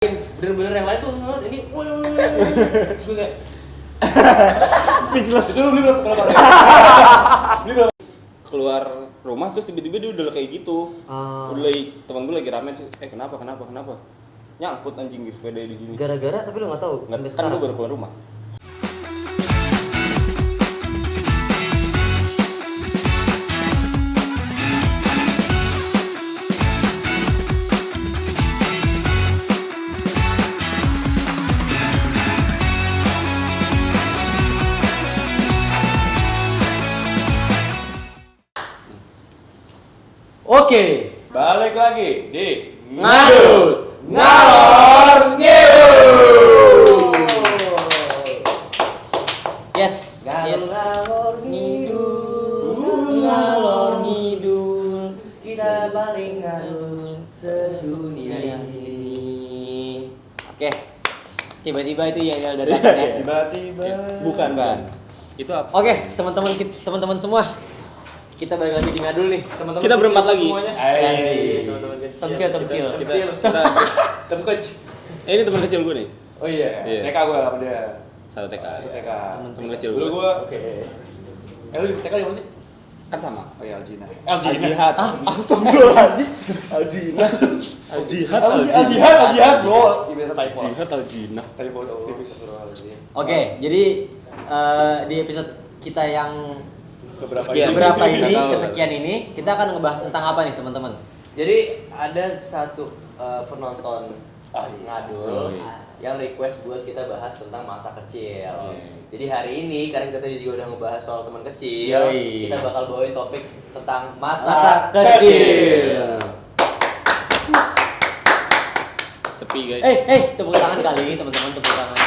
bener-bener yang lain tuh ini terus gue kayak speechless. Itu lu beli berapa? Beli berapa? Keluar rumah terus tiba-tiba dia udah kayak gitu. Udah lagi teman gue lagi rame sih. Kenapa? Nyangkut anjing di sepeda di sini. gara-gara tapi lu nggak tahu sampai Kan sekarang. gue baru keluar rumah. Oke, Balik lagi di ngadul, ngalor, ngidul. Yes, ngalor, ngidul, kita paling ngadul sedunia ini. Oke, tiba-tiba itu ya dadakan ya. tiba-tiba. Bukan. Itu apa? Oke, teman-teman semua, kita balik lagi di ngadul nih. Teman-teman Kita berempat kecil lagi. semuanya. Asik. Teman-teman kecil. Kecil. Kita Temen coach. ini teman kecil gue nih. Oh iya. Iya. TK gue sama dia. Satu TK. Satu TK. Temen kecil Dulu gue. gue. Oke. Lu di TK di mana sih? Kan sama. Oh iya Aljina. Al-Jihad. Astagfirullahaladzim. Aljina. Al-Jihad. Aljihad bro. Ini biasa typo. Jihad Al-Jinah. Typo. Oke, jadi di episode kita yang Beberapa Sekian. keberapa Nggak ini, tahu. kesekian ini, kita akan ngebahas tentang apa nih teman-teman? Jadi ada satu penonton ngadul Oh, iya. yang request buat kita bahas tentang masa kecil. Iya. Jadi hari ini karena kita tadi juga udah ngebahas soal teman kecil, Yoi. kita bakal bawain topik tentang masa Masa kecil. Sepi guys. Tepuk tangan kali teman-teman, tepuk tangan.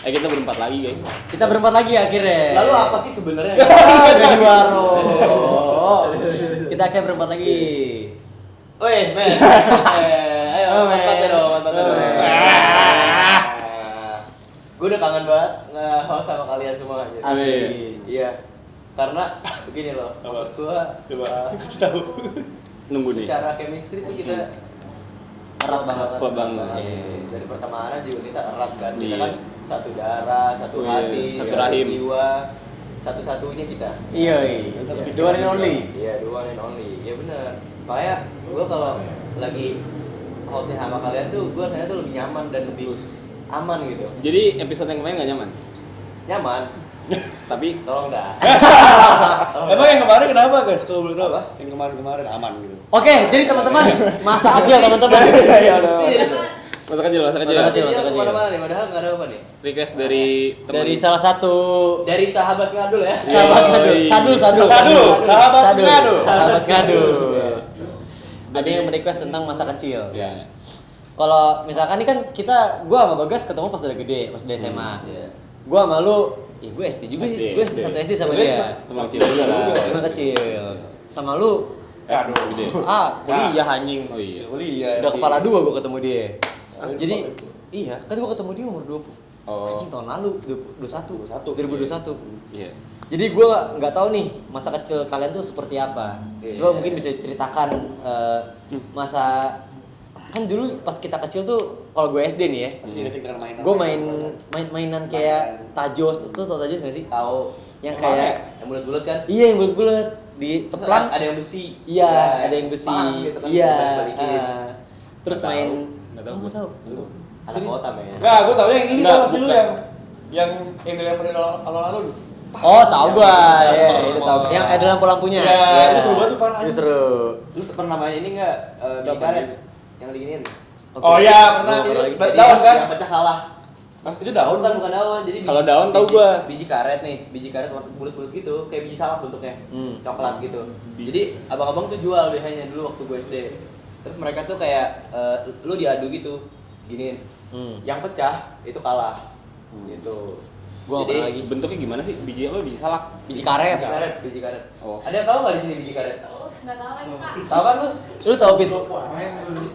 Kita berempat lagi guys. Kita berempat lagi akhirnya. Lalu apa sih sebenarnya? Jadi waro. Kita akhirnya berempat lagi. Woi, men. Ayo, manfaatnya dong. Gue udah kangen banget nge-host sama kalian semua. Jadi. Asli. Iya. Karena begini loh, maksud gue Coba kasih tahu. Nunggu nih. secara chemistry tuh kita Erat banget. Klop banget. Iya. Dari pertemanan juga kita erat kan. Kita Iya. kan satu darah, satu Iya, hati, satu rahim. jiwa. Satu-satunya kita. Iya, the one and only. Iya, the one and only. Iya benar. Makanya gue kalau lagi hostnya sama kalian tuh, gue rasanya tuh lebih nyaman dan lebih aman gitu. Jadi episode yang kemarin nggak nyaman. Nyaman. Tapi Tolong dah. Emang yang kemarin kenapa guys? Kalau boleh tahu? Apa? Yang kemarin aman gitu. Oke, jadi teman-teman, masa kecil teman-teman. Iya udah. masa kecil. Masa kecil. Jadi kemana-mana nih, padahal nggak ada apa nih. Request dari teman. Dari salah satu Dari sahabat ngadul ya. sahabat Yoi. ngadul, sadul. Sahabat ngadul. Sahabat ngadul. Ada yang merequest tentang masa kecil. Ya. Kalau misalkan ini kan gua sama Bagas ketemu pas udah gede, pas udah SMA. Iya. Gua sama lu, gue SD juga SD. sih. Gue SD satu SD sama dia. Teman kecil juga lah. Teman kecil. Sama lu, Aduh. Gede. kuliah anjing. Oh iya. Kuliah. Udah kepala dua gua ketemu dia. Jadi iya, kan gua ketemu dia umur 20. Oh. Anjing tahun lalu 21. 2021. Iya. Jadi gua nggak tahu nih masa kecil kalian tuh seperti apa. Iya. Coba mungkin bisa diceritakan masa kan dulu pas kita kecil tuh kalau gue SD nih ya. Masih identik dengan mainan. Gue mainan kayak tajos, tuh tau tajos nggak sih? Tahu Yang yang kayak yang bulat-bulat kan? iya yang bulat-bulat di Terus teplang. ada yang besi. Iya, Ya, ada yang besi. paham gitu kan, Iya. balik-balikin. Terus Nggak main. Nggak tahu Oh, gua. nggak tahu. Anak kota men. Enggak, gue tahu yang ini Enggak, tau sih lu bukan. yang dilemparin alon-alon. Oh, tahu gua. Iya, Ya, itu tahu. Yang ada lampu-lampunya. Iya, itu seru banget tuh parah. Itu seru. Lu pernah main ini enggak biji karet yang diginiin? Oke. Oh iya, pernah. Gua Jadi Daun kan? yang pecah kalah. Hah, itu daun Bukan daun, jadi Kalau daun tahu gua. Biji karet nih, biji karet warna bulat-bulat gitu, kayak biji salak bentuknya. Coklat gitu. Jadi abang-abang tuh jual biasanya dulu waktu gue SD. Terus mereka tuh kayak lu diadu gitu. Giniin. Yang pecah itu kalah. Gitu. Gua nggak Jadi pernah lagi. Bentuknya gimana sih? Biji apa? Biji salak. Biji karet. biji karet. Oh. Ada yang tahu nggak di sini biji karet? Nggak tahu lagi Kak. Tahu kan lu? Lu tahu Pit?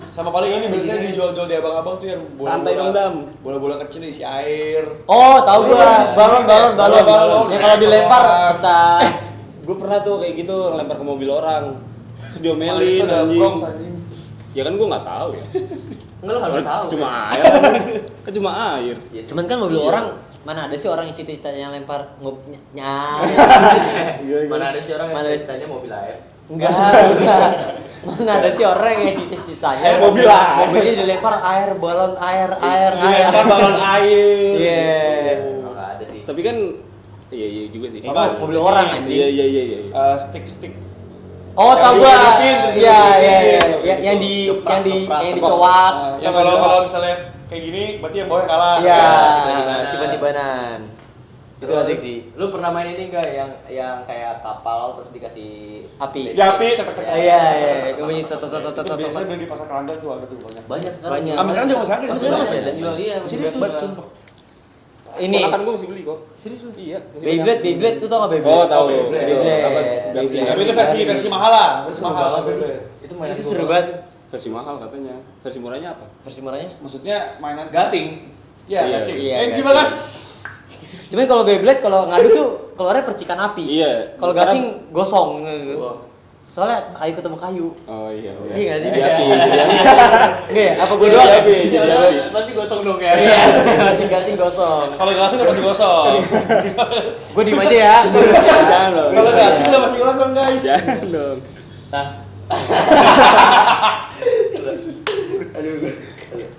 sama paling ini biasanya dijual-jual di abang-abang tuh yang Santai dong, Dam. bola-bola kecil isi air. Oh, tahu gua. Balon. Balon. Yang kalau dilempar pecah. Gue pernah tuh kayak gitu lempar ke mobil orang. Terus diomelin Paling itu ada anjing. bronx, anjing. Ya kan gue nggak tahu ya. Enggak, lu harus tahu. Cuma kan? air. Kan cuma air. Iya sih. Cuman kan mobil orang mana ada sih orang yang cita-citanya lempar Mana ada sih orang yang Mana ada- cita-citanya mobil air? enggak. Mana ada sih orang yang cita-citanya Mobil air. mobilnya dilempar air, balon air. Dilempar balon air. Iya. Enggak ada sih. Tapi kan iya juga sih. Itu mobil orang anjing. Iya. Stick. Oh, tau Yang gua. dihidupin, terus Iya, dihidupin. iya, iya. Yang di Geprak. dicowak. Ya kalau misalnya kayak gini berarti yang bawahnya kalah. Iya, tiba-tibanan. tiba-tibanan. Itu Terus, asik sih. Lu pernah main ini enggak yang kayak kapal terus dikasih Api. Ya, api, tek. Iya, bunyi Itu biasanya beli di pasar Kerandan tuh ada tuh banyak. Banyak sekarang. Banyak. Sampai sekarang juga masih ada. Masih Masih masih ada. dan jual iya. masih Serius banyak banget, jual. sumpah. Ini Kan gue masih beli kok. serius lu? Iya. masih Beyblade tuh tau gak Beyblade? Oh, tahu. Beyblade. Apa? Beyblade. Tapi itu versi mahal lah. Itu Versi seru mahal banget Beyblade. tuh. Itu mainan Itu gua seru banget. banget. Versi mahal katanya. Versi murahnya apa? Versi murahnya. Maksudnya mainan Gasing. Iya, Iya. gasing. Iya, Gimana, Gas? Cuman kalau Beyblade kalau ngadu tuh keluarnya percikan api. Iya. Kalau gasing gosong gitu. Wah. Soalnya kayu ketemu kayu. Oh iya. Iya nggak sih? Jadi api. Iya, apa gue Jadi doang? api. Iya, pasti gosong dong ya. Iya, gasing gosong. Kalau gasing udah pasti gosong. Gue diem aja ya. Jangan dong. Kalau gasing udah pasti gosong, guys. Jangan dong. Nah,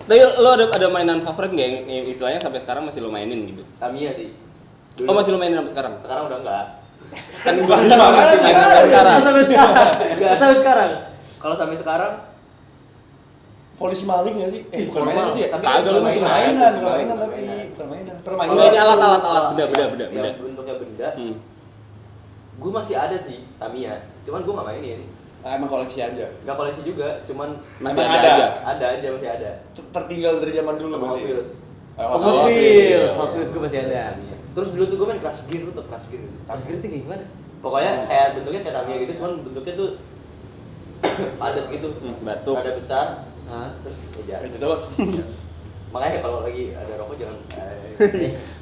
Tapi lo ada mainan favorit nggak yang istilahnya sampai sekarang masih lo mainin gitu? Tamiya sih. Oh masih lo mainin sampai sekarang? Sekarang udah enggak. Kan gua masih main sampai sekarang. Sampai sekarang. Sampai sekarang. Kalau sampai sekarang Polisi maling nggak sih? Bukan normal. mainan itu ya? Tapi Kagak, bukan lu masih Mainan, bukan bukan mainan tapi mainan. bukan mainan. Oh, Permainan. ini alat-alat Yang benda. bentuknya benda. Hmm. Gue masih ada sih Tamiya, cuman gue nggak mainin. Emang koleksi aja. Nggak koleksi juga, cuman Masih Emang ada ada? aja. ada aja masih ada. Tertinggal dari zaman dulu Sama Hot berarti. Wheels. Oh, Hot Wheels. Hot Wheels gue masih ada. Tamiya. Terus dulu tuh gue main Crash Gear, lu tau Crash Gear nggak sih? Harus kritik gimana? Pokoknya kayak bentuknya kayak Tamiya gitu, cuman bentuknya tuh padat gitu. Batuk. Ada besar, Hah? terus ya Itu terus. makanya kalau lagi ada rokok jangan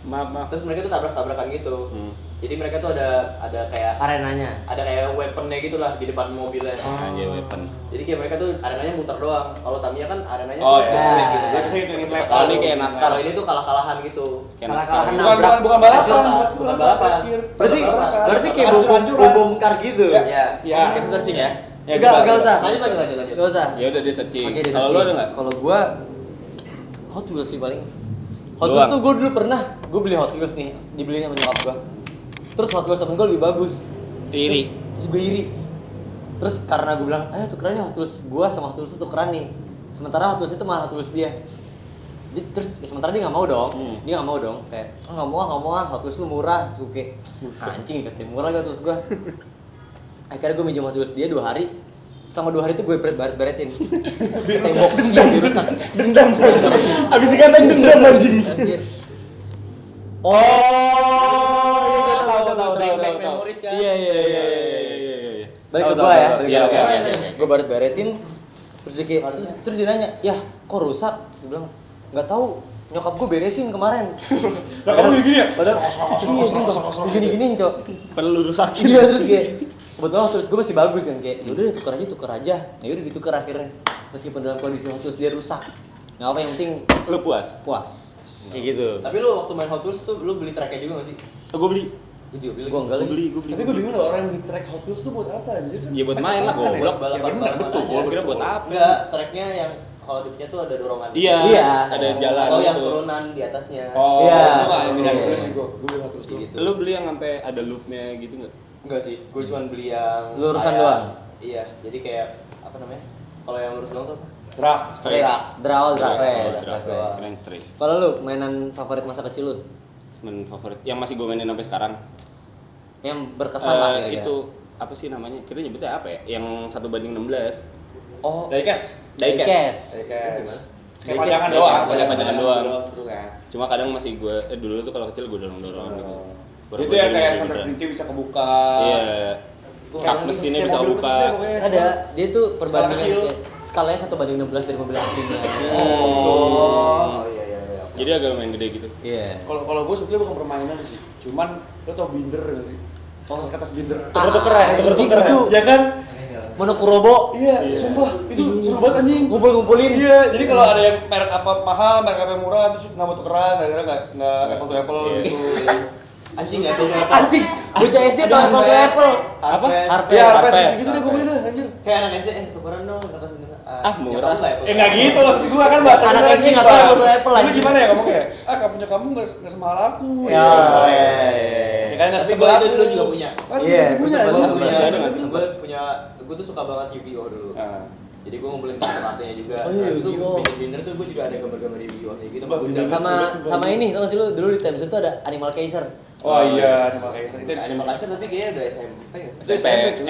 Maaf. terus mereka tuh tabrak-tabrakan gitu. Hmm. Jadi mereka tuh ada kayak Arenanya. ada kayak weaponnya gitu lah di depan mobilnya. Anjay weapon. Jadi kayak mereka tuh arenanya muter doang. Kalau Tamiya kan arenanya Oh, tuh iya. circuit gitu Iya, kan. bisa hitung-hitung Cepet level. tahu. Ini kayak NASCAR. Kalau ini tuh kalah-kalahan gitu. Kayak Kalah-kalahan NASCAR. nabrak. Bukan balapan. Bukan balapan. Berarti Balapan. berarti kayak Hancur-hancuran. bom kar gitu. Ya. Ya, Ya. kita searching ya. Ya, Enggak usah. Lanjut. Enggak usah. Ya udah dia searching. Oke, Kalau lo ada nggak? Kalau gua Hot Wheels sih paling. Hot Doang. Wheels tuh gua dulu pernah, gua beli Hot Wheels nih, dibeliin sama nyokap gua. Terus Hot Wheels temen gua lebih bagus. Iri. Terus gue iri. Terus karena gue bilang, tukeran nih Hot Wheels gua sama Hot Wheels itu tukeran nih. Sementara Hot Wheels itu malah Hot Wheels dia. Terus sementara dia nggak mau dong, dia nggak mau dong, kayak nggak mau Hot Wheels lu murah, suke anjing katanya murah gak terus gua. Akhirnya gue minjem Hot Wheels dia 2 hari. Selama 2 hari itu gue beretin ke tembok, iya dirusak. Dendam. Abis dikatain dendam anjing. Anjir. tahu. Back memories kan. Iya. Iya. Balik ke Tahu, gua tahu, ya. tahu. Iya, oke. Gue beretin, terus dia kayak, terus dia nanya, ya kok rusak? Gue bilang, nggak tahu. Nyokap gue beresin kemarin. Lah kamu gini-gini ya? Padahal gini-giniin cok. Perlu rusakin. Iya terus kayak kebetulan terus gue masih bagus kan kayak yaudah tuker aja. Ya udah ditukar akhirnya. Meskipun dalam kondisi Hot Wheels dia rusak. Nggak apa yang penting Lu puas? puas. Kayak gitu. Tapi lu waktu main Hot Wheels tuh lu beli tracknya juga nggak sih? Gue beli. Gue juga beli. Gue enggak lagi. Gue beli. Tapi gue bingung loh orang yang beli track Hot Wheels tuh buat apa anjir kan? Ya buat main lah, Apaan ya? goblok. Balapan Ya bener, betul. aja. Gua kira buat apa? Enggak, tracknya yang kalau di depannya tuh ada dorongan. Iya. Iya. Ada jalan. Atau yang gitu. turunan di atasnya. Oh, Iya. itu mah yang tidak Iya. beli sih gue. Gue beli Hot Wheels tuh. Gitu. Lu beli yang sampai ada loopnya gitu nggak? Enggak sih, gue cuma beli yang Lurusan kayak- doang? Iya, jadi kayak apa namanya? Kalau yang lurus doang tuh apa? Drag. Straight. Draw Drag race. doang. Keren straight. Kalau lu mainan favorit masa kecil lu? Main favorit yang masih gue mainin sampai sekarang. Yang berkesan lah kira-kira. Itu apa sih namanya? Kita nyebutnya apa ya? Yang 1:16. Oh, Diecast. diecast. Diecast. Kayak Diecast, pajangan diecast, doang. pajangan doang. sebetulnya. Cuma kadang masih gue dulu tuh kalau kecil gue dorong-dorong gitu. Baru Itu gua yang jadi kayak beneran. sampai pintu bisa kebuka. Iya. Gua Kap ngerti, mesinnya Kayak bisa mobil buka. persis deh pokoknya. Ada, dia tuh perbandingan kecil. kayak skalanya 1:16 dari mobil aslinya. Oh, iya. Jadi agak main gede gitu. Iya. Kalau gue sebetulnya bukan permainan sih. Cuman lo tau binder gak sih? Oh. Kertas binder. Tuker-tukeran, Anjing tuker-tukeran. itu. Ya kan? Monokurobo. Iya, sumpah itu seru banget anjing. Ngumpul-ngumpulin. Iya, jadi kalau ada yang merek apa mahal, merek apa yang murah, terus nggak mau tukeran, gara-gara nggak apple to apple gitu. Anjing nggak tuh Anjing, bocah SD tuh apple to apple. Apa? Harvest. Ya, Harvest. harvest gitu deh pokoknya dah, anjir. Kayak anak SD tukeran dong, kakak sebenarnya. Murah. Nggak gitu maksud gua kan bahasa Anak gua SD gitu, nggak tahu Bang. apple to apple Lu anjing. gimana ya ngomongnya? Punya kamu nggak semahal aku. Ya. Ya kan nggak Tapi setebel gue itu aku. dulu juga punya. Pasti Iya, pasti punya. Gue anjing. punya, Masih ada nggak sih? gue tuh suka banget Yu-Gi-Oh dulu. Ah. Jadi gue ngumpulin kartu-kartunya juga. Oh iya, Nah, itu Yu-Gi-Oh. binder tuh gue juga ada gambar-gambar Yu-Gi-Oh nya gitu. Sumpah, Gundam. binder. Sama ini, tau gak sih lu dulu di Times itu ada Animal Kaiser. Oh iya, Animal Kaiser itu. Animal Kaiser tapi kayaknya udah SMP nggak sih? Itu SMP, cuy.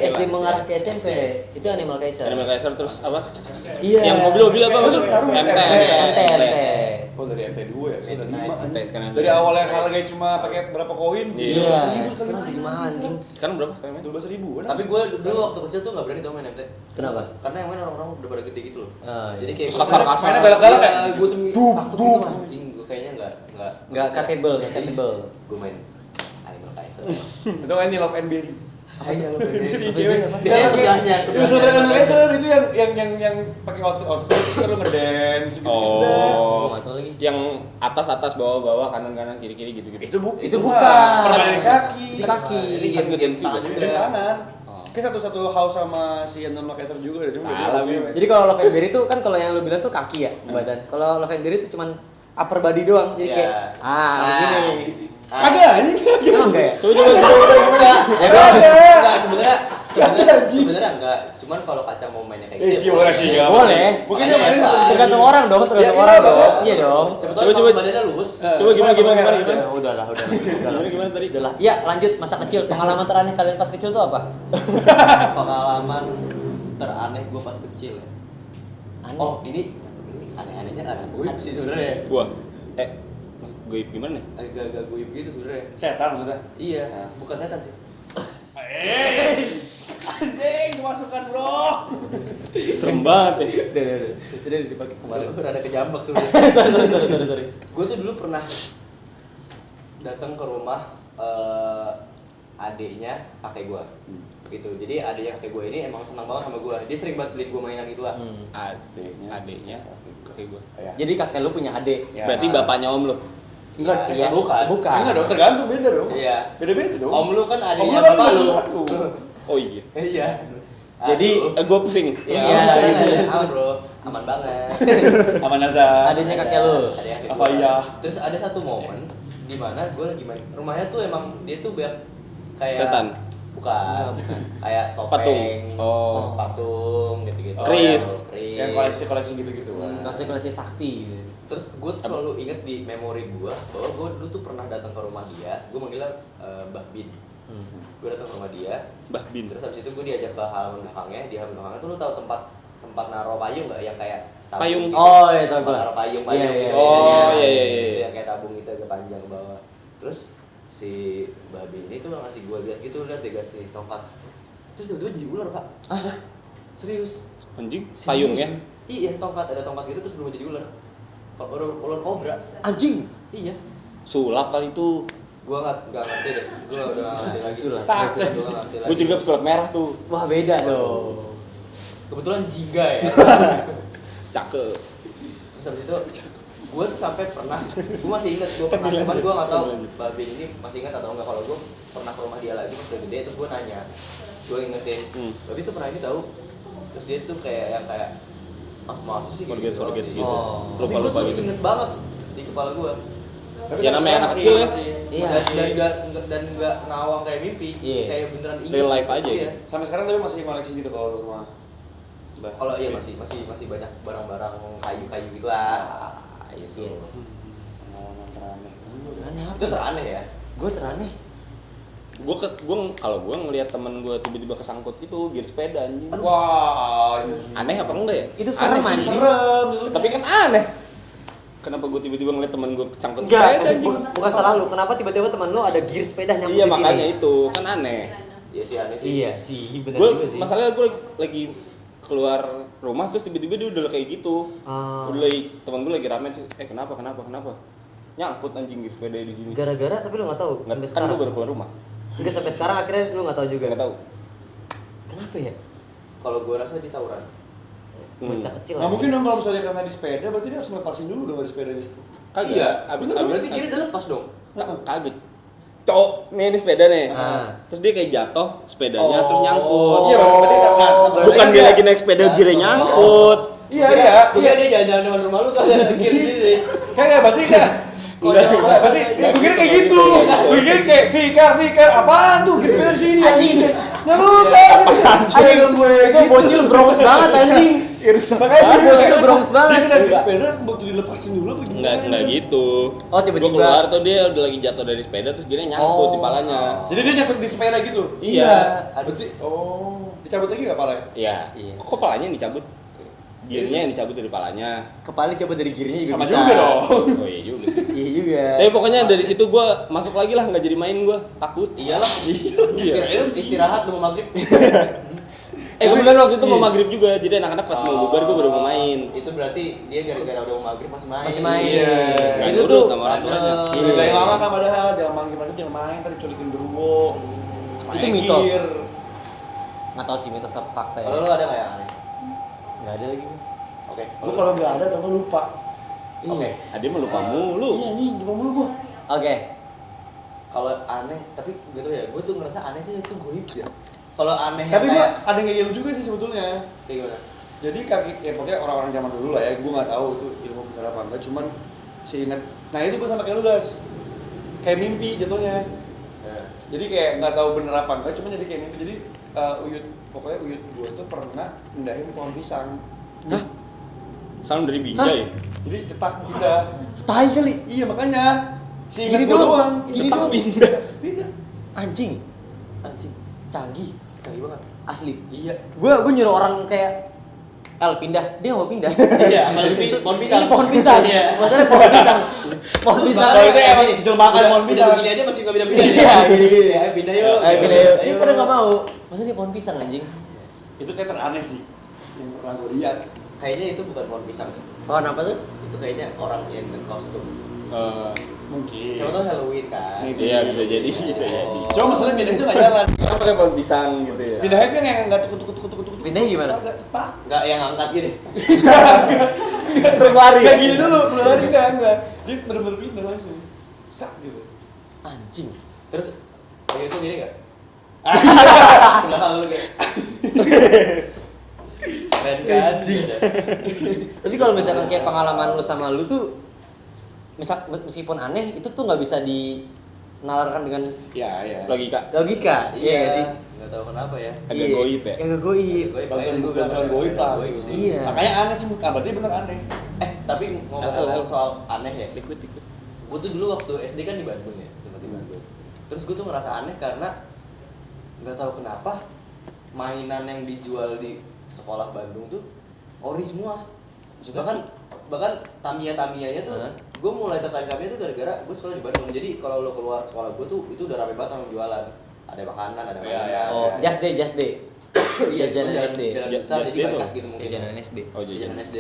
SD mengarah ke SMP. Itu Animal Kaiser. Animal Kaiser terus apa? Iya. Yang mobil apa? Itu taruh MT. MT. Oh dari MT2 ya, sudah MT. 5 MT sekarang. Dari awal yang harganya cuma pakai berapa koin, Iya, 12.000 sekarang jadi mahal anjing. Sekarang berapa sekarang? 12.000 kan? Tapi gue dulu waktu kecil tuh nggak berani tuh main MT. Kenapa? Karena yang main orang-orang udah pada gede gitu loh. Ah, iya. Jadi kayak Terus kasar-kasar. mainnya galak-galak ya? Gue tuh Duh, takut duh. gitu anjing. Gue kayaknya nggak Nggak capable. Gue main Animal Kaiser. Itu kan ini Love and Berry. Ah iya lo Jadi bener. cewek Dia sebelahnya, Itu sebelah Animal Kaiser itu yang pakai outfit terus lu ngedance gitu gitu dah. Gua Oh, nggak tahu lagi. yang atas bawah kanan kiri gitu. Itu Itu mah bukan. permainan kaki. Di kaki. Ini game tangan Dan juga. tangan. Oh. Kayak satu house sama si Animal Kaiser juga ada cuma Salah, beda cewek. Jadi kalau Love and Berry itu kan kalau yang lu bilang tuh kaki ya, badan. Kalau Love and Berry itu cuman upper body doang. Jadi Iya. kayak begini. Kagak ini kagak. Emang enggak ya? Coba Enggak, Ya, enggak sebenarnya enggak. Cuman kalau kacang mau mainnya kayak Sih gitu. boleh sih enggak. Boleh. Mungkin Makanya dia mainin Eva. Tergantung orang dong, Ya, tergantung iya, orang iya. dong. Iya dong. Coba Coba, coba coba. badannya lurus. Coba gimana. Ya, udahlah. Gimana tadi? Udahlah. Ya, lanjut masa kecil. Pengalaman teraneh kalian pas kecil tuh apa? Pengalaman teraneh gue pas kecil ya. Aneh. Oh, ini aneh-anehnya ada gue sih sebenarnya. Gua. Maksud gue gimana nih? Agak-agak gue gitu sebenarnya. Setan maksudnya. Iya, Nah. bukan setan sih. Anjing, dimasukkan bro. Serem banget ya. Udah dipakai kemarin. Malu rada kejambak sebenarnya. Sorry. Gue tuh dulu pernah datang ke rumah adiknya kakek gue gitu. Jadi adiknya kakek gue ini emang senang banget sama gue. Dia sering banget beliin gue mainan gitu lah. Adeknya kakek gua. Iya. Jadi kakek lu punya adik. Ya. Berarti bapaknya om lu. Enggak, Iya, bukan. Enggak dong, tergantung beda dong. Iya. Beda-beda dong. Om lu kan Om adiknya lu kan bapak lu. satu. Oh iya. Iya. Jadi, Aduh. Gua pusing. Iya, Iya, aman bro, aman banget. Aman Azhar. adiknya kakek lu. Ada yang Apa iya? Terus ada satu momen di mana gue lagi main. Rumahnya tuh emang dia tuh kayak Setan. Bukan. Kayak topeng, Patung. Oh. terus patung gitu-gitu. Keris. Keris. Yang koleksi-koleksi gitu-gitu kan. Koleksi sakti gitu. Terus gue selalu inget di memori gue bahwa gue dulu tuh pernah datang ke rumah dia. Gue manggilnya Mbah Bin. Gue datang ke rumah dia. Mbah Bin. Terus habis itu gue diajak ke halaman belakangnya. Di halaman belakangnya tuh lu tahu tempat naruh payung nggak yang kayak tabung Payung. gitu. Oh, iya tahu Tempat gua. naruh payung Iya, gitu. iya. Oh, bedanya. iya. Itu yang kayak tabung itu agak panjang ke bawah. Terus si Mbah Bin ini tuh ngasih gue lihat gitu, lihat deh guys nih tongkat. Terus tiba-tiba jadi ular pak. Serius. Anjing, Serius. payungnya. Iya tongkat, ada tongkat gitu terus belum jadi ular. Ular kobra. Anjing. Iya. Sulap kali itu. Gua nggak ngerti deh. Gua udah nggak ngerti lagi. Sulap. Gua nggak ngerti lagi. Gua juga pesulap merah tuh. Wah, beda dong. Kebetulan jingga ya. Cakep. Terus habis itu gue tuh sampai pernah, gue masih ingat gue pernah, cuman gue nggak tahu Mbak Bin ini masih ingat atau enggak kalau gue pernah ke rumah dia lagi pas udah gede, terus gue nanya, gue ingetin, Mbak Bin tuh pernah ini tahu, terus dia tuh kayak masa sih kayak Forget sih. gitu. Oh. Tapi gue Lupa-lupa tuh gitu. inget banget di kepala gue. Tapi Ya, namanya anak kecil ya. Iya. Dan nggak ngawang kayak mimpi, Iya. kayak beneran inget. Real life aja. Iya. Sampai sekarang tapi masih koleksi gitu kalau rumah. Mbah. Kalau iya masih banyak barang-barang kayu-kayu gitu lah. Iya. Pengalaman teraneh. Teraneh apa? Itu teraneh ya. Gue teraneh. Kalau gua ngelihat temen gua tiba-tiba kesangkut itu gear sepeda anjing. Wah, Aneh apa enggak ya? Itu serem, Aneh sih. anjing. serem. Tapi kan aneh. Kenapa gua tiba-tiba ngeliat temen gua kecangkut Enggak, sepeda anjing? bukan salah lu. Kenapa tiba-tiba teman lu ada gear sepeda nyangkut Iya di sini? makanya itu kan aneh. Iya sih aneh sih. Iya sih, benar Gua juga sih. masalahnya gua lagi keluar rumah terus tiba-tiba dia udah kayak gitu. Udah lagi temen gua lagi rame tuh. Kenapa? Nyangkut anjing gear sepeda di sini. Gara-gara tapi lu nggak tahu Nggak, sampai kan sekarang. gua baru keluar rumah. Enggak sampai sekarang akhirnya lu nggak tahu juga. Enggak tahu. Kenapa Kenapa ya? Kalau gue rasa di tawuran. Bocah kecil. Nggak mungkin dong kalau misalnya karena di sepeda, berarti dia harus ngelepasin dulu dong dari sepedanya. Kagak. Iya, Abis berarti kiri udah lepas dong. kaget. Cowok nih ini sepeda nih. Terus dia kayak jatuh sepedanya terus nyangkut. Iya, berarti karena Bukan dia lagi naik sepeda kiri nyangkut. Iya. Iya dia jalan-jalan depan rumah lu tuh ada kiri sini. Kayak berarti kayak berarti gue kira kayak gitu. Gue kira kayak Fikar, apaan tuh? Gitu dari sini anjing. Ya bukan. Anjing gue itu bocil bronx banget anjing. Makanya Itu bocil bronx banget. Dia dari sepeda waktu dilepasin dulu apa gimana? Enggak gitu. Oh, tiba-tiba. Gua keluar tuh dia udah lagi jatuh dari sepeda terus dia nyangkut di palanya. Jadi dia nyangkut di sepeda gitu. Iya. Berarti dicabut lagi enggak palanya? Iya. Iya. Kok palanya yang dicabut? Gearnya yang dicabut dari palanya. Kepala coba dari kirinya juga Sama bisa. juga dong. Oh iya juga sih. Iya juga. Tapi pokoknya dari situ gua masuk lagi lah, nggak jadi main gua, takut. Iyalah. Istirahat lu mau maghrib. Kemudian waktu itu mau maghrib juga, jadi anak-anak pas mau bubar gua baru mau main. Itu berarti dia gara-gara udah mau maghrib masih main. Masih main. Iya. Nggak Itu nurut tuh sama orang tuanya. Udah yang lama kan padahal jangan manggil jangan main, tadi culikin gerwo. Itu mitos. Nggak tahu sih mitos apa fakta ya. Kalau lu ada nggak yang aneh? Nggak ada lagi. Oke. Lu kalau nggak ada atau lupa. Oke. Dia mau lupa mulu. Iya anjing, lupa mulu gua. Oke. Kalau aneh, tapi gitu ya, gue tuh ngerasa anehnya itu goib ya. Kalau aneh Tapi yang gua kayak ada yang kayak gitu juga sih sebetulnya. kayak gimana? Jadi kaki ya pokoknya orang-orang zaman dulu lah ya, gua nggak tahu itu ilmu benar apa enggak, cuman seingat. Nah itu gua sama kayak lu guys, kayak mimpi jatuhnya. Ya. Jadi kayak nggak tahu bener apa enggak, cuman jadi kayak mimpi. Jadi pokoknya uyut gua tuh pernah mindahin pohon pisang. Hah? Salam dari Binjai. Jadi cetak pindah. Tai kali. Iya makanya. Seingat Gini gua doang. doang. Gini Cetak doang. Pindah. Anjing. Anjing, Canggih. canggih banget. Asli. Iya. Gue nyuruh orang kayak pindah, dia nggak mau pindah. Iya, apalagi pohon pisang. Ini pohon pisang. Iya. Masalahnya pohon pisang. Pohon pisang. Kalau itu emang gini, jelmaan pohon udah pisang. begini aja masih nggak pindah-pindah. Iya, gini-gini. Ya, pindah yuk. Pindah yuk. Dia pada nggak mau. Maksudnya pohon pisang anjing. Itu kayak teraneh sih. Yang pernah gua lihat. Kayaknya itu bukan pohon pisang. Pohon apa tuh? Itu kayaknya orang yang berkostum. Mungkin. Siapa tahu Halloween kan? Iya bisa jadi, bisa jadi. Oh. Cuma masalahnya pindah itu nggak jalan. Kan pakai pohon pisang gitu ya. Pindahnya tuh yang nggak tukuk. Pindahnya gimana? Agak cetak. Nggak yang angkat gini. Terus lari. Kayak gini dulu, lari enggak. Dia bener-bener pindah langsung. Sak gitu. Anjing. Terus kayak itu gini nggak? Belakang lu kayak. Keren kan? Tapi kalau misalkan kayak pengalaman lu sama lu tuh, meskipun aneh, itu tuh nggak bisa dinalarkan dengan Iya. Logika. logika. Iya nggak sih? Nggak tahu kenapa ya. Agak goib ya? Agak goib. Bantuan goib lah. sih. Iya. Makanya aneh sih, berarti bener aneh. Tapi ngomong-ngomong soal aneh ya. Ikut. Gue tuh dulu waktu SD kan di Bandung ya, tempat di Bandung. Terus gue tuh ngerasa aneh karena nggak tahu kenapa mainan yang dijual di sekolah Bandung tuh ori semua. Bahkan Tamiya-Tamiyanya tuh, gue mulai tertarik Tamiya tuh gara-gara gue sekolah di Bandung. Jadi kalau lo keluar sekolah gue tuh itu udah rame banget orang jualan. Ada makanan, ada mainan. Oh, just day. Iya, Jajanan jalan SD. besar Just jadi day banyak tuh. gitu mungkin. Jajanan SD. Oh Jajanan SD.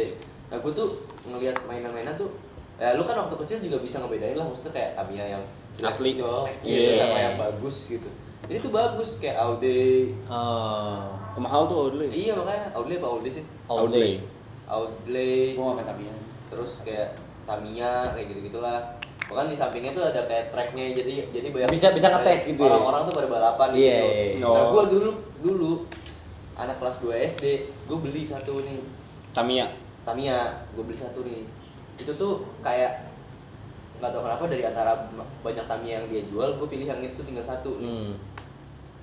Nah gue tuh ngelihat mainan-mainan tuh, lu kan waktu kecil juga bisa ngebedain lah, maksudnya kayak Tamiya yang Asli. jelek gitu Iya. sama yang bagus gitu. Ini tuh bagus kayak Aude. Oh. Mahal tuh dulu. Iya makanya Aude apa Aude sih? All day. Aude. Gua nggak main Tamiya. Terus kayak Tamiya kayak gitu-gitulah. Bahkan di sampingnya tuh ada kayak tracknya, jadi banyak Bisa ngetes gitu ya? Orang-orang tuh pada balapan Iya, gitu. iya. Nah, Oh. gua dulu anak kelas 2 SD, gua beli satu nih. Tamiya. Tamiya, gue beli satu nih. Itu tuh kayak nggak tahu kenapa dari antara banyak Tamiya yang dia jual, gue pilih yang itu tinggal satu.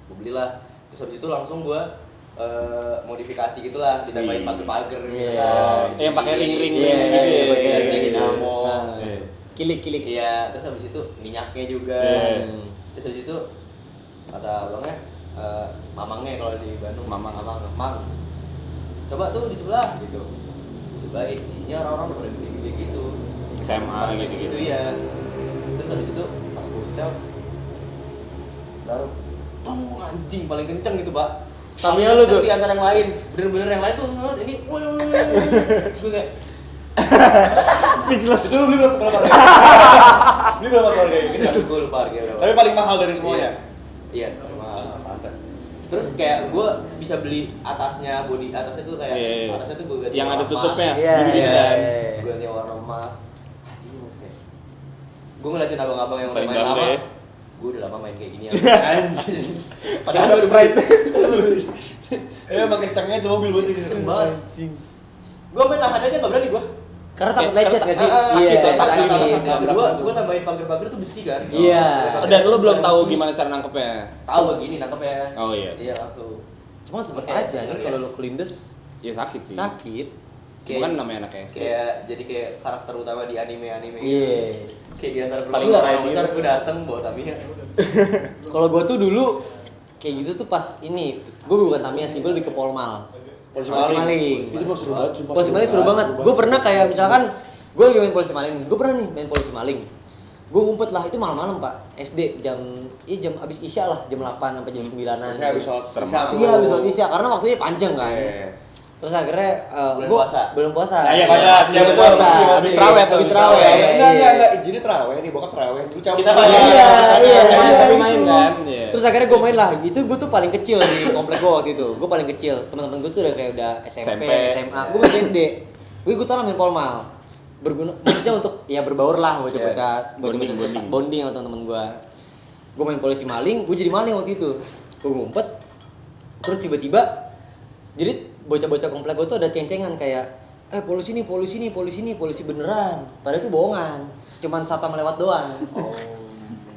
Gue belilah. Terus habis itu langsung gue modifikasi gitulah, ditambahin pagar-pagar gitu Iya. kan. Yang pakai ring-ring Iya, gitu ya. pakai ganti ring-ring. dinamo. Nah, kilik. Iya, terus habis itu minyaknya juga. Terus habis itu kata abangnya, mamangnya kalau di Bandung, Mamang. Mang. Coba tuh di sebelah gitu. Cobain, isinya orang-orang udah pada gede-gede gitu. SMA gitu. Ya. Terus habis itu pas gue setel baru anjing paling kenceng gitu, Pak. Tamiya lu tuh? Di antara yang lain, bener-bener yang lain tuh ini terus gue kayak Speechless. Itu lu beli berapa harga? Beli berapa harga ini? gue lupa harganya berapa. Tapi paling mahal dari semuanya. Iya, paling mahal. Pantas. Terus kayak gue bisa beli atasnya, body atasnya tuh kayak atasnya tuh gue ganti yang warna ada tutupnya. emas. Iya. Gue ganti warna emas. Anjing mas kayak. Gue ngeliatin abang-abang yang udah Paling main bangga lama. ya. Gue udah lama main kayak gini ya. Anjing. Padahal gue udah pride. Emang kencangnya itu mobil buat ini. Kenceng banget. Gue main nahan aja nggak berani gue. Karena takut lecet nggak sih? Iya, sakit. Kedua, gue tambahin pagar-pagar tuh besi kan. Iya. Dan lu belum tahu gimana cara nangkepnya. Tahu begini nangkepnya. Oh iya. Iya aku. Cuma tetap Kayak aja nih bener kalau ya. lo kelindes Ya sakit sih. sakit. Bukan namanya anak SD. Kayak jadi kayak karakter utama di anime-anime. Iya. Kayak di antara Paling orang keren besar gitu. gue dateng bawa Tamiya. Kalau gue tuh dulu kayak gitu tuh pas ini, gue bukan Tamiya sih, gue lebih ke Polmal. Polisi Polisi maling. maling. Itu mah seru banget, sumpah. Polisi maling seru banget. Gue pernah kayak misalkan gue lagi main polisi maling, gue pernah nih main polisi maling. Gue ngumpet lah, itu malam-malam pak, SD jam abis isya lah, jam 8 sampai jam 9-an. Saya habis sholat isya tuh. Iya abis sholat isya, karena waktunya panjang kan. Iya. Terus akhirnya Bulan gua puasa. belum puasa. Nah, iya, pada Iya, siap belum betul, puasa. pasti, Habis terawih tuh, Habis terawih. terawih. Enggak, izinnya terawih nih, bokap terawih. Dulu cabut. Kita dulu. main. Iya. Tapi main kan. Iya. Terus akhirnya gue main lah, itu gue tuh paling kecil di komplek gue waktu itu. Gue paling kecil, teman-teman gue tuh udah kayak udah SMP, SMA. Gue masih SD. Gue tuh main Polmal. Berguna, maksudnya untuk ya berbaur lah, bocah-bocah bonding sama teman-teman gue. Gue main polisi maling, gue jadi maling waktu itu. Gue ngumpet, terus tiba-tiba, jadi bocah-bocah komplek gue tuh ada ceng-cengan kayak, polisi beneran. Padahal itu bohongan, cuman satpam lewat doang.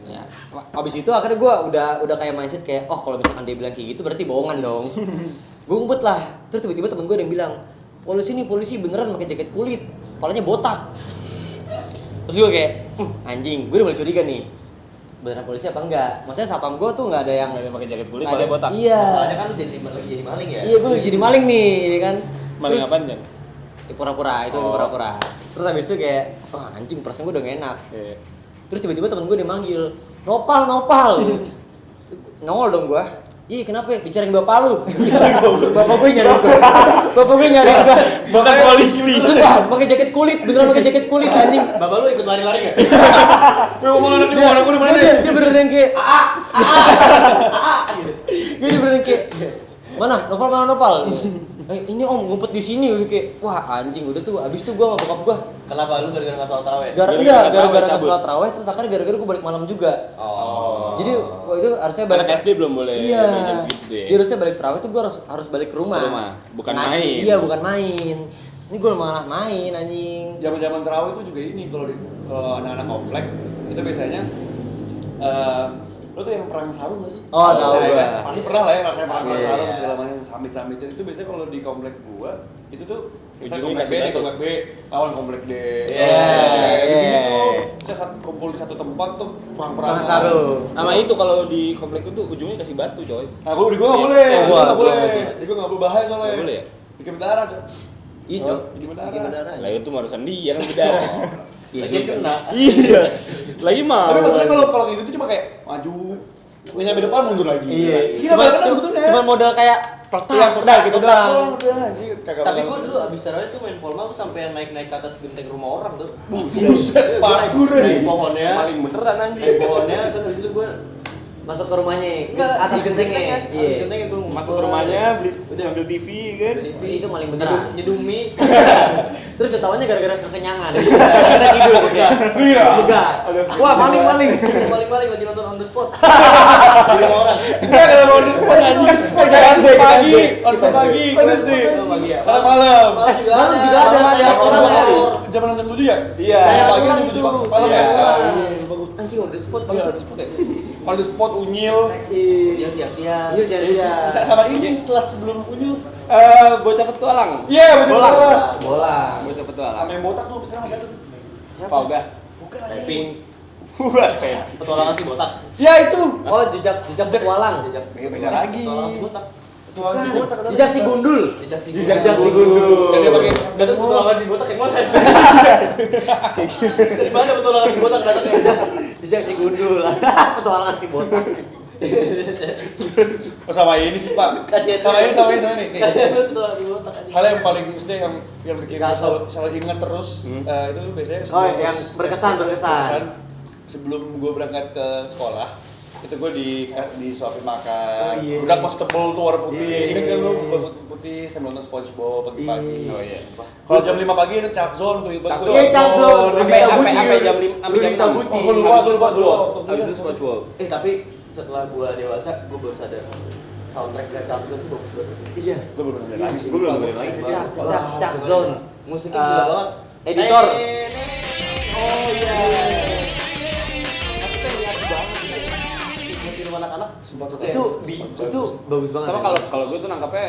Ya, abis itu akhirnya gue udah kayak mindset kayak, kalau misalkan dia bilang kayak gitu berarti bohongan dong. Gue ngumpet lah, terus tiba-tiba temen gue ada yang bilang, polisi beneran pakai jaket kulit, kepalanya botak. Terus gue kayak, anjing, gue udah mulai curiga nih, beneran polisi apa enggak? Maksudnya satpam gue tuh nggak ada yang pakai jaket kulit, nggak ada botak. Iya. Masalahnya kan lu lagi jadi maling ya. Iya, gue lagi jadi maling nih, ya kan. Maling Terus- apaan Jan? Pura-pura, itu pura-pura. Terus habis itu kayak, anjing, perasaan gue udah gak enak. Iya. Terus tiba-tiba temen gue dia manggil, Nopal. Nongol dong gue. Ih, kenapa ya? Dicariin bapak lu. Bapak gue nyari gue. Bukan polisi. Sumpah, pakai jaket kulit, beneran pakai jaket kulit anjing. Bapak lu ikut lari-lari enggak? Gue ngomong anak di mana gue di mana? Dia beneran yang kayak dia beneran kayak mana Nopal. Ini om ngumpet di sini kayak wah anjing udah tuh abis tuh gua sama bokap gua. Kenapa lu gara-gara enggak sholat tarawih? Gara-gara cabut. sholat tarawih terus akhirnya gara-gara gua balik malam juga. Oh. Jadi waktu itu harusnya balik Anak SD belum boleh Iya. jam segitu ya. Jadi harusnya balik tarawih tuh gua harus balik ke rumah. Ke rumah, bukan Ngaji. main. Iya, bukan main. Ini gua malah main anjing. Zaman-zaman terawih itu juga ini kalau anak-anak komplek itu biasanya lo tuh yang perang sarung gak sih? Oh, tahu ya, gua. kan? Pasti pernah lah ya ngerasain perang Iya. sarung segala macam samit-samitin itu biasanya kalau di komplek gua itu tuh misalnya Ujungnya komplek B kasih nih, batu. komplek B lawan komplek D. Iya. Gitu. Saya kumpul di satu tempat tuh perang-perang Perang sarung. Sama itu kalau di komplek itu ujungnya kasih batu coy. Nah, gua di gua nggak boleh. Oh, Di gua nggak gua boleh. nggak sih. Di gua nggak boleh bahaya soalnya. Nggak boleh ya? Bikin berdarah coy. Iya, Cok. Bikin Bikin berdarah. Lah itu urusan dia yang berdarah. Iya, Lagian juga. kena. Iya. Lagi mau. Tapi masalahnya kalau gitu tuh cuma kayak maju, nyampe depan mundur lagi. Iya. Ini nggak kena sebetulnya. Cuma modal kayak pertak, Iya, udah gitu doang. Udah anjir, kagak Tapi bakal- gua dulu abis tarawih tuh main Polmal tuh sampai yang naik-naik ke atas genteng rumah orang tuh. Buset, Gua naik- parkur naik anjing. pohonnya, Paling beneran anjing. naik pohonnya terus habis itu gua Masuk ke rumahnya, Enggak, atas gentengnya. atas Iya. gentengnya tuh Masuk ke rumahnya, beli ambil TV kan. Itu maling beneran. Nyeduh mie. Terus ketawanya gara-gara kekenyangan. Gara-gara tidur kayak. Iya. Begat. Wah, maling. Paling-paling lagi nonton on the spot. Di rumah orang. Enggak kalau mau di spot anjing. Udah SD pagi, on pagi, SD. Oh, pagi ya. Sekarang malam. Malam juga Malam ada. juga ada, Malam kayak orang orang ya. Jam 6 jam 7 ya? Iya. Kayak Pagi pulang jam itu. 7 malam Iya. ya. Anjing on the spot Bagus on the spot ya. On the spot unyil. Dia siang-siang. Iya, siang-siang. Sama ini setelah sebelum unyil. Bocah petualang. Iya, betul. Bola. Bocah petualang. Sama yang botak tuh sekarang masih ada tuh. Siapa? Pauga. Bukan lagi. Pink. Wah, kayak. Petualangan si botak. Ya itu. Oh, jejak petualang. Beda lagi. Petualangan si botak. Tuang si botak katanya. Jejak si gundul. Jejak si Jejak si gundul. Dan dia pakai Dan terus petualangan si botak yang mana? Di mana petualangan si botak datangnya? Jejak si gundul. Petualangan si botak. Oh, sama ini sih Pak. Kasihan. Sama ini. Nih. Petualangan si botak aja. Hal yang paling mesti yang bikin Gatot. selalu ingat terus itu biasanya Oh, yang berkesan. sebelum gue berangkat ke sekolah Itu gue disuapin makan. Oh, iya. Udah pas tebel tuh warna putih. Iya, Ini kan iya, lu iya. warna putih sambil nonton SpongeBob pagi-pagi. Iya. Oh iya. Kalau jam 5 pagi ada Chuck Zone tuh. Chuck Gua Zone. Iya, Chuck Zone. Sampai jam 5, sampai jam 6. Tabuti. Oh, gue lupa. Habis itu SpongeBob. Tapi setelah gua dewasa, gua baru sadar soundtracknya Chuck Zone tuh bagus banget. Iya. Gue belum dengerin lagi sih. Gue belum dengerin lagi. Chuck Zone. Musiknya gila banget. Editor. Oh iya. Maksudnya niat banget gitu. Buat film anak-anak. Sumpah tuh. Oke. Itu bagus banget. Sama ya. kalau gue tuh nangkapnya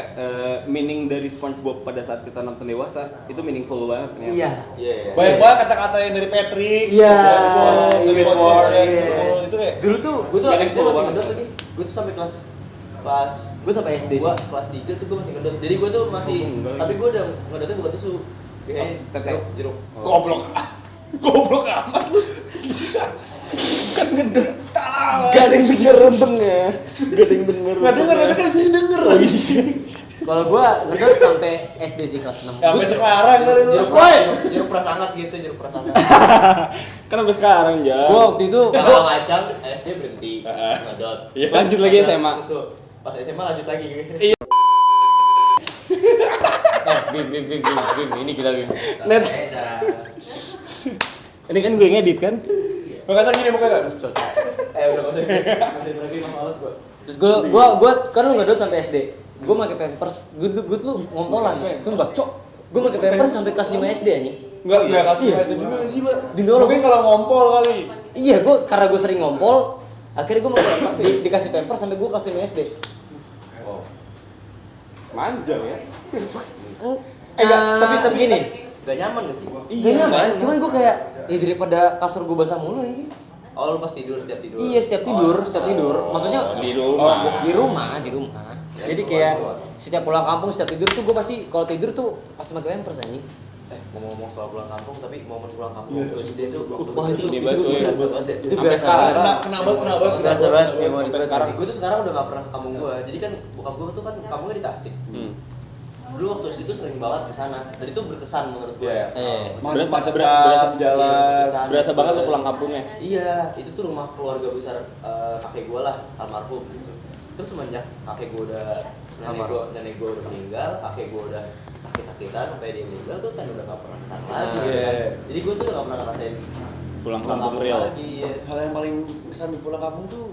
meaning dari SpongeBob pada saat kita nonton dewasa itu meaningful banget ternyata. Iya. Iya, iya. Banyak banget kata-kata yang dari Patrick. Iya. SpongeBob. Iya. Itu kayak Dulu tuh Gue tuh Meaningful SD masih banget. ngedot lagi. Gue tuh sampai kelas gue sampai SD gua sih. kelas 3 tuh gue masih ngedot. Jadi gue tuh masih Oh, enggak. tapi gue udah ngedotnya bukan susu. Biasanya Teteh. jeruk. goblok. Goblok amat. Kan ngedot. Gak ada yang denger rembengnya. Gak ada yang denger. Enggak denger tapi kan sih denger. Kalau gue ngedot sampai SD sih kelas 6. Sampai sekarang kali lu. Jeruk prasangkat gitu, jeruk prasangkat. Kan sampai sekarang ya. Gue waktu itu Kalau ngacang SD berhenti ngedot. Iya. Lanjut lagi Ngedot SMA. Susu. Pas SMA lanjut lagi. Bim, ini gila Bim. Net. Ini kan gue ngedit kan? Makanya gini mukanya. Cocok. Udah nggak usah lagi, males gua. Terus gue kan lu ngedot sampai SD. Gue pakai Pampers. Gue tuh ngompolan. Sumpah. Gue pakai Pampers sampai kelas 5 SD anjing. Enggak kasih Iya. SD juga nggak sih, Pak? Dulu Mungkin kalau ngompol kali. Iya, karena gue sering ngompol, akhirnya gue dikasih Pampers sampai gue kelas 5 SD. Oh. Manja ya. Tapi gini, Gak nyaman gak sih? gak nyaman. Cuman gue kayak, ya daripada kasur gue basah mulu anjing. Oh, lu pas tidur setiap tidur. Iya, setiap tidur. Maksudnya Di rumah. di rumah. Jadi kayak setiap pulang kampung, setiap tidur tuh gue pasti kalau tidur tuh pasti pakai Pampers anjing. Ngomong-ngomong soal pulang kampung, tapi momen pulang kampung Iya, waktu SD tuh waktu Wah, itu Ini bahas, berasa woy. banget. Itu Sampai berasa sekarang. banget. Kena banget. Berasa banget memori Sampai sekarang. Gue tuh sekarang udah gak pernah ke kampung gue. Jadi kan bokap gue tuh kan kampungnya di Tasik. Dulu waktu SD tuh sering banget ke sana. Dan itu berkesan menurut gue. Iya. Berasa- Berasa jalan. Berasa banget lu pulang kampungnya. Iya, itu tuh rumah keluarga besar kakek gue lah, almarhum gitu. Terus semenjak kakek gue udah nenek gue udah meninggal, kakek gue udah sakit-sakitan sampai dia meninggal tuh kan udah gak pernah kesana lagi gitu kan. Iya. Jadi gue tuh udah gak pernah ngerasain Pulang kampung real. lagi. Ya. Hal yang paling kesan di pulang kampung tuh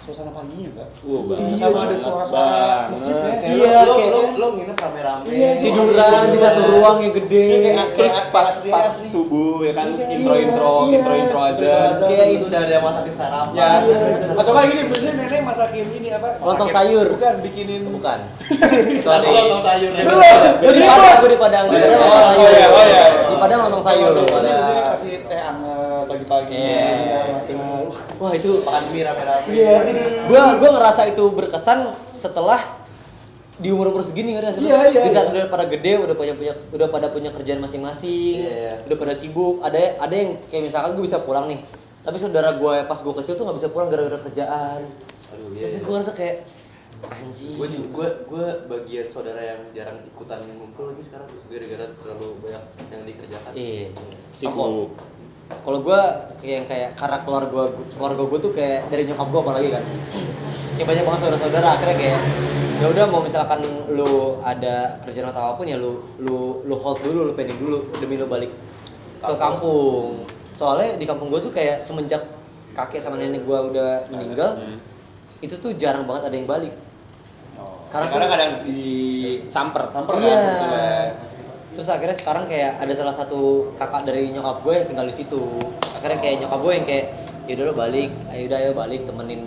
suasana paginya, Pak. Banget. Sama ada suara-suara masjidnya. Kayak Iya, lo, kayak- lo nginep rame-rame. Iya, Tiduran di satu ruang yang gede. Terus pas Asli. subuh ya kan Iya, intro azan. Kayak itu udah ada yang masakin sarapan. Ya, atau kayak gini, biasanya nenek masakin ini apa? Lontong Masakin- sayur. Bukan, bikinin. Bukan. Kalau lontong sayur. Gue di Padang. Di Padang lontong sayur. Oh, iya. Di Padang lontong sayur. Biasanya kasih teh hangat pagi-pagi. Iya. Wah itu. Makan mie rame-rame. Iya. Gua ngerasa itu berkesan setelah di umur segini kan ya. Iya. Di saat udah pada gede, udah pada punya kerjaan masing-masing, Iya. udah pada sibuk. Ada yang kayak misalkan gue bisa pulang nih, tapi saudara gue pas gue kecil tuh nggak bisa pulang gara-gara kerjaan. Aduh, iya. Terus gue ngerasa kayak anjing. Gue bagian saudara yang jarang ikutan ngumpul lagi sekarang gara-gara terlalu banyak yang dikerjakan. Iya. Sibuk. Kalau gue kayak karena keluarga gue tuh kayak dari nyokap gue apalagi kan, kayak banyak banget saudara-saudara akhirnya kayak ya udah mau misalkan lu ada kerjaan atau apapun ya lu hold dulu, lu pending dulu demi lu balik ke kampung. Soalnya di kampung gue tuh kayak semenjak kakek sama nenek gue udah meninggal, itu tuh jarang banget ada yang balik. Karena tuh- kadang di Samper. Iya. sebetulnya. Terus akhirnya sekarang kayak ada salah satu kakak dari nyokap gue yang tinggal di situ. Akhirnya kayak nyokap gue yang kayak ya udah lo balik, ayo balik temenin